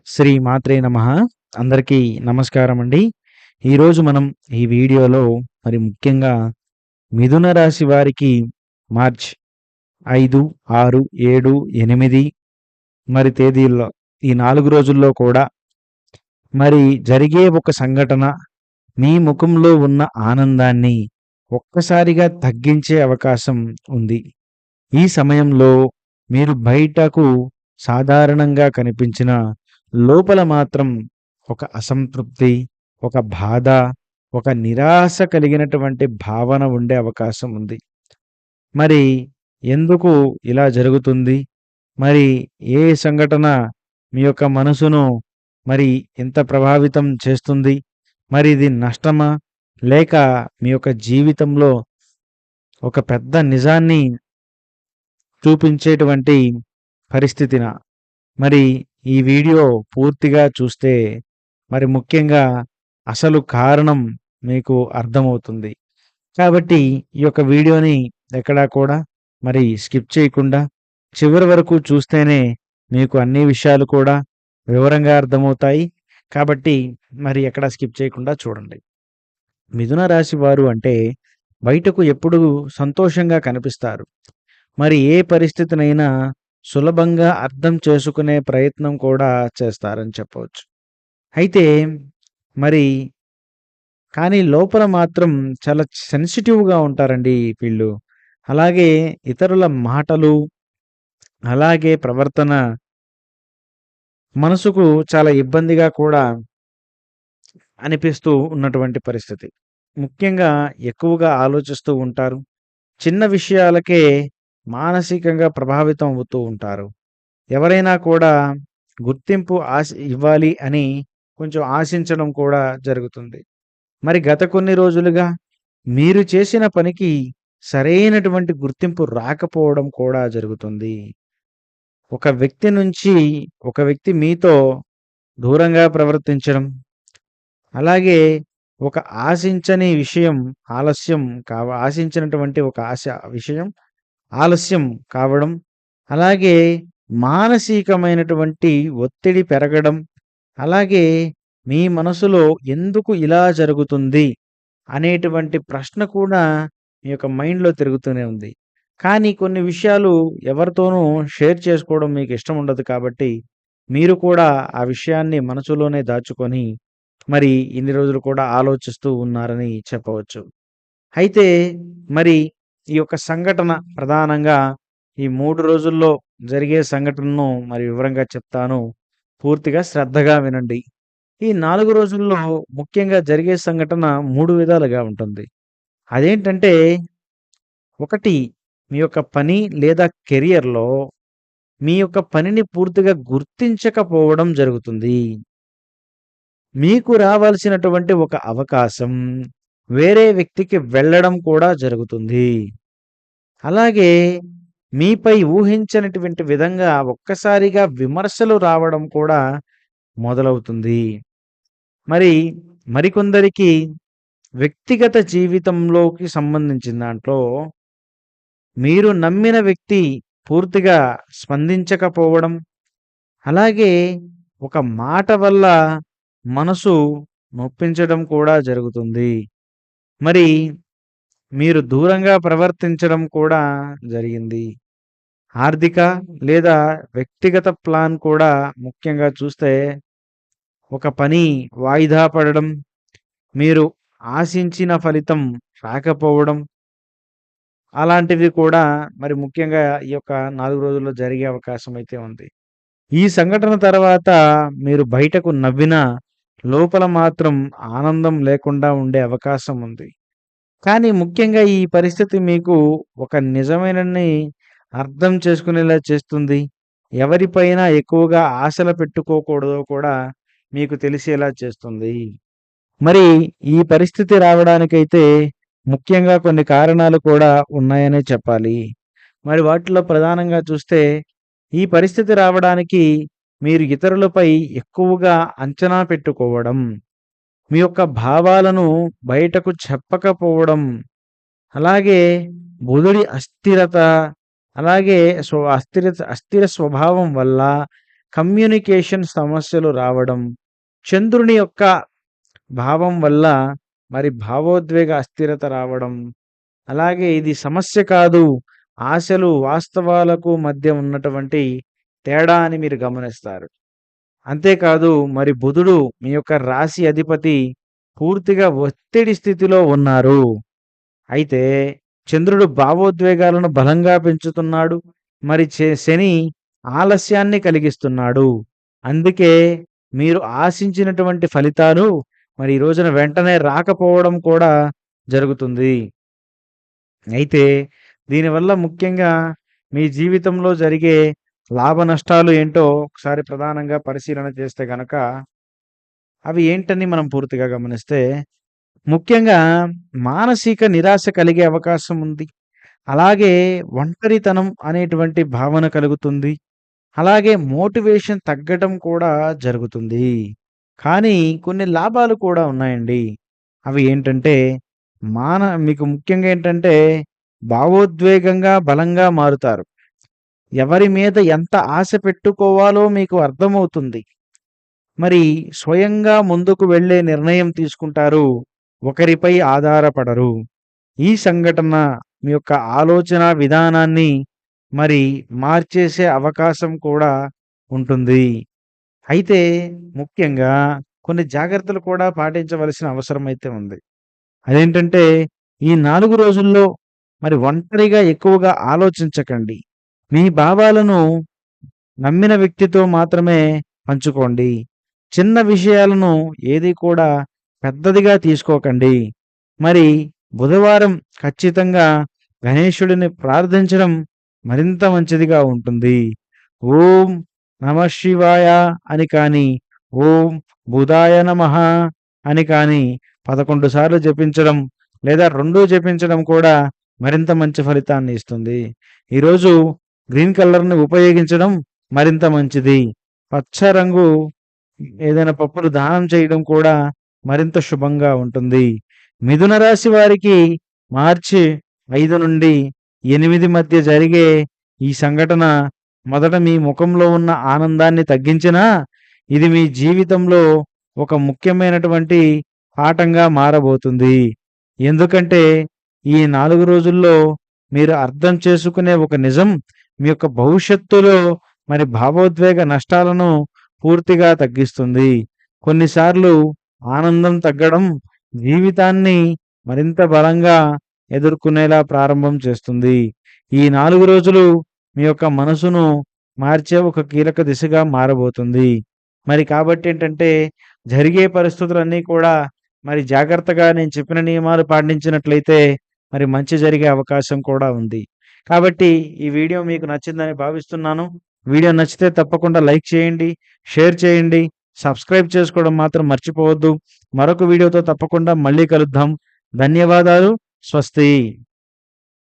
శ్రీ మాత్రే నమః. అందరికీ నమస్కారం అండి. ఈరోజు మనం ఈ వీడియోలో మరి ముఖ్యంగా మిథున రాశి వారికి మార్చ్ 5, 6, 7, 8 మరి తేదీల్లో ఈ 4 రోజుల్లో కూడా మరి జరిగే ఒక సంఘటన మీ ముఖంలో ఉన్న ఆనందాన్ని ఒక్కసారిగా తగ్గించే అవకాశం ఉంది. ఈ సమయంలో మీరు బయటకు సాధారణంగా కనిపించిన లోపల మాత్రం ఒక అసంతృప్తి, ఒక బాధ, ఒక నిరాశ కలిగినటువంటి భావన ఉండే అవకాశం ఉంది. మరి ఎందుకు ఇలా జరుగుతుంది? మరి ఏ సంఘటన మీ యొక్క మనసును మరి ఇంత ప్రభావితం చేస్తుంది? మరి ఇది నష్టమా? లేక మీ యొక్క జీవితంలో ఒక పెద్ద నిజాన్ని చూపించేటువంటి పరిస్థితినా? మరి ఈ వీడియో పూర్తిగా చూస్తే మరి ముఖ్యంగా అసలు కారణం మీకు అర్థమవుతుంది. కాబట్టి ఈ యొక్క వీడియోని ఎక్కడా కూడా మరి స్కిప్ చేయకుండా చివరి వరకు చూస్తేనే మీకు అన్ని విషయాలు కూడా వివరంగా అర్థమవుతాయి. కాబట్టి మరి ఎక్కడ స్కిప్ చేయకుండా చూడండి. మిథున రాశి వారు అంటే బయటకు ఎప్పుడూ సంతోషంగా కనిపిస్తారు. మరి ఏ పరిస్థితినైనా సులభంగా అర్థం చేసుకునే ప్రయత్నం కూడా చేస్తారని చెప్పవచ్చు. అయితే మరి కానీ లోపల మాత్రం చాలా సెన్సిటివ్‌గా ఉంటారండి వీళ్ళు. అలాగే ఇతరుల మాటలు, అలాగే ప్రవర్తన మనసుకు చాలా ఇబ్బందిగా కూడా అనిపిస్తూ ఉన్నటువంటి పరిస్థితి. ముఖ్యంగా ఎక్కువగా ఆలోచిస్తూ ఉంటారు. చిన్న విషయాలకే మానసికంగా ప్రభావితం అవుతూ ఉంటారు. ఎవరైనా కూడా గుర్తింపు ఇవ్వాలి అని కొంచెం ఆశించడం కూడా జరుగుతుంది. మరి గత కొన్ని రోజులుగా మీరు చేసిన పనికి సరైనటువంటి గుర్తింపు రాకపోవడం కూడా జరుగుతుంది. ఒక వ్యక్తి మీతో దూరంగా ప్రవర్తించడం, అలాగే ఒక ఆశించని విషయం ఆశించినటువంటి ఒక విషయం ఆలస్యం కావడం, అలాగే మానసికమైనటువంటి ఒత్తిడి పెరగడం, అలాగే మీ మనసులో ఎందుకు ఇలా జరుగుతుంది అనేటువంటి ప్రశ్న కూడా మీ యొక్క మైండ్‌లో తిరుగుతూనే ఉంది. కానీ కొన్ని విషయాలు ఎవరితోనూ షేర్ చేసుకోవడం మీకు ఇష్టం ఉండదు కాబట్టి, మీరు కూడా ఆ విషయాన్ని మనసులోనే దాచుకొని మరి ఇన్ని రోజులు కూడా ఆలోచిస్తూ ఉన్నారని చెప్పవచ్చు. అయితే మరి ఈ యొక్క సంఘటన ప్రధానంగా ఈ 3 రోజుల్లో జరిగే సంఘటనను మరి వివరంగా చెప్తాను. పూర్తిగా శ్రద్ధగా వినండి. ఈ 4 రోజుల్లో ముఖ్యంగా జరిగే సంఘటన 3 విధాలుగా ఉంటుంది. అదేంటంటే, ఒకటి మీ యొక్క పని లేదా కెరియర్‌లో మీ యొక్క పనిని పూర్తిగా గుర్తించకపోవడం జరుగుతుంది. మీకు రావాల్సినటువంటి ఒక అవకాశం వేరే వ్యక్తికి వెళ్ళడం కూడా జరుగుతుంది. అలాగే మీపై ఊహించనటువంటి విధంగా ఒక్కసారిగా విమర్శలు రావడం కూడా మొదలవుతుంది. మరి మరికొందరికి వ్యక్తిగత జీవితంలోకి సంబంధించిన దాంట్లో మీరు నమ్మిన వ్యక్తి పూర్తిగా స్పందించకపోవడం, అలాగే ఒక మాట వల్ల మనసు నొప్పించడం కూడా జరుగుతుంది. మరి మీరు దూరంగా ప్రవర్తించడం కూడా జరిగింది. ఆర్థిక లేదా వ్యక్తిగత ప్లాన్ కూడా ముఖ్యంగా చూస్తే ఒక పని వాయిదా పడడం, మీరు ఆశించిన ఫలితం రాకపోవడం, అలాంటివి కూడా మరి ముఖ్యంగా ఈ యొక్క 4 రోజుల్లో జరిగే అవకాశం అయితే ఉంది. ఈ సంఘటన తర్వాత మీరు బయటకు నవ్వినా లోపల మాత్రం ఆనందం లేకుండా ఉండే అవకాశం ఉంది. కానీ ముఖ్యంగా ఈ పరిస్థితి మీకు ఒక నిజమేనని అర్థం చేసుకునేలా చేస్తుంది. ఎవరిపైన ఎక్కువగా ఆశలు పెట్టుకోకూడదో కూడా మీకు తెలిసేలా చేస్తుంది. మరి ఈ పరిస్థితి రావడానికైతే ముఖ్యంగా కొన్ని కారణాలు కూడా ఉన్నాయనే చెప్పాలి. మరి వాటిలో ప్రధానంగా చూస్తే ఈ పరిస్థితి రావడానికి మీరు ఇతరులపై ఎక్కువగా అంచనా పెట్టుకోవడం, మీ యొక్క భావాలను బయటకు చెప్పకపోవడం, అలాగే బుధుడి అస్థిరత, అలాగే అస్థిర స్వభావం వల్ల కమ్యూనికేషన్ సమస్యలు రావడం, చంద్రుని యొక్క భావం వల్ల మరి భావోద్వేగ అస్థిరత రావడం, అలాగే ఇది సమస్య కాదు, ఆశలు, వాస్తవాలకు మధ్య ఉన్నటువంటి తేడా అని మీరు గమనిస్తారు. అంతేకాదు మరి బుధుడు మీ యొక్క రాశి అధిపతి పూర్తిగా ఒత్తిడి స్థితిలో ఉన్నారు. అయితే చంద్రుడు భావోద్వేగాలను బలంగా పెంచుతున్నాడు. మరి శని ఆలస్యాన్ని కలిగిస్తున్నాడు. అందుకే మీరు ఆశించినటువంటి ఫలితాలు మరి ఈ రోజున వెంటనే రాకపోవడం కూడా జరుగుతుంది. అయితే దీనివల్ల ముఖ్యంగా మీ జీవితంలో జరిగే లాభ నష్టాలు ఏంటో ఒకసారి ప్రధానంగా పరిశీలన చేస్తే గనక అవి ఏంటని మనం పూర్తిగా గమనిస్తే, ముఖ్యంగా మానసిక నిరాశ కలిగే అవకాశం ఉంది. అలాగే ఒంటరితనం అనేటువంటి భావన కలుగుతుంది. అలాగే మోటివేషన్ తగ్గడం కూడా జరుగుతుంది. కానీ కొన్ని లాభాలు కూడా ఉన్నాయండి. అవి ఏంటంటే, మీకు ముఖ్యంగా ఏంటంటే, భావోద్వేగంగా బలంగా మారుతారు. ఎవరి మీద ఎంత ఆశ పెట్టుకోవాలో మీకు అర్థమవుతుంది. మరి స్వయంగా ముందుకు వెళ్ళే నిర్ణయం తీసుకుంటారు. ఒకరిపై ఆధారపడరు. ఈ సంఘటన మీ యొక్క ఆలోచన విధానాన్ని మరి మార్చేసే అవకాశం కూడా ఉంటుంది. అయితే ముఖ్యంగా కొన్ని జాగ్రత్తలు కూడా పాటించవలసిన అవసరం అయితే ఉంది. అదేంటంటే ఈ 4 రోజుల్లో మరి ఒంటరిగా ఎక్కువగా ఆలోచించకండి. మీ భావాలను నమ్మిన వ్యక్తితో మాత్రమే పంచుకోండి. చిన్న విషయాలను ఏది కూడా పెద్దదిగా తీసుకోకండి. మరి బుధవారం ఖచ్చితంగా గణేశుడిని ప్రార్థించడం మరింత మంచిదిగా ఉంటుంది. ఓం నమః శివాయ అని కానీ, ఓం బుధాయ నమః అని కానీ 11 సార్లు జపించడం లేదా 2 జపించడం కూడా మరింత మంచి ఫలితాన్ని ఇస్తుంది. ఈరోజు గ్రీన్ కలర్‌ని ఉపయోగించడం మరింత మంచిది. పచ్చ రంగు ఏదైనా పప్పులు దానం చేయడం కూడా మరింత శుభంగా ఉంటుంది. మిథున రాశి వారికి మార్చి 5 నుండి 8 మధ్య జరిగే ఈ సంఘటన మొదట మీ ముఖంలో ఉన్న ఆనందాన్ని తగ్గించినా, ఇది మీ జీవితంలో ఒక ముఖ్యమైనటువంటి పాఠంగా మారబోతుంది. ఎందుకంటే ఈ 4 రోజుల్లో మీరు అర్థం చేసుకునే ఒక నిజం మీ యొక్క భవిష్యత్తులో మరి భావోద్వేగ నష్టాలను పూర్తిగా తగ్గిస్తుంది. కొన్నిసార్లు ఆనందం తగ్గడం జీవితాన్ని మరింత బలంగా ఎదుర్కొనేలా ప్రారంభం చేస్తుంది. ఈ 4 రోజులు మీ యొక్క మనసును మార్చే ఒక కీలక దిశగా మారబోతుంది. మరి కాబట్టి ఏంటంటే జరిగే పరిస్థితులన్నీ కూడా మరి జాగ్రత్తగా నేను చెప్పిన నియమాలు పాటించినట్లయితే మరి మంచి జరిగే అవకాశం కూడా ఉంది. కాబట్టి ఈ వీడియో మీకు నచ్చిందని భావిస్తున్నాను. వీడియో నచ్చితే తప్పకుండా లైక్ చేయండి, షేర్ చేయండి, సబ్స్క్రైబ్ చేసుకోవడం మాత్రం మర్చిపోవద్దు. మరొక వీడియోతో తప్పకుండా మళ్ళీ కలుద్దాం. ధన్యవాదాలు. స్వస్తి.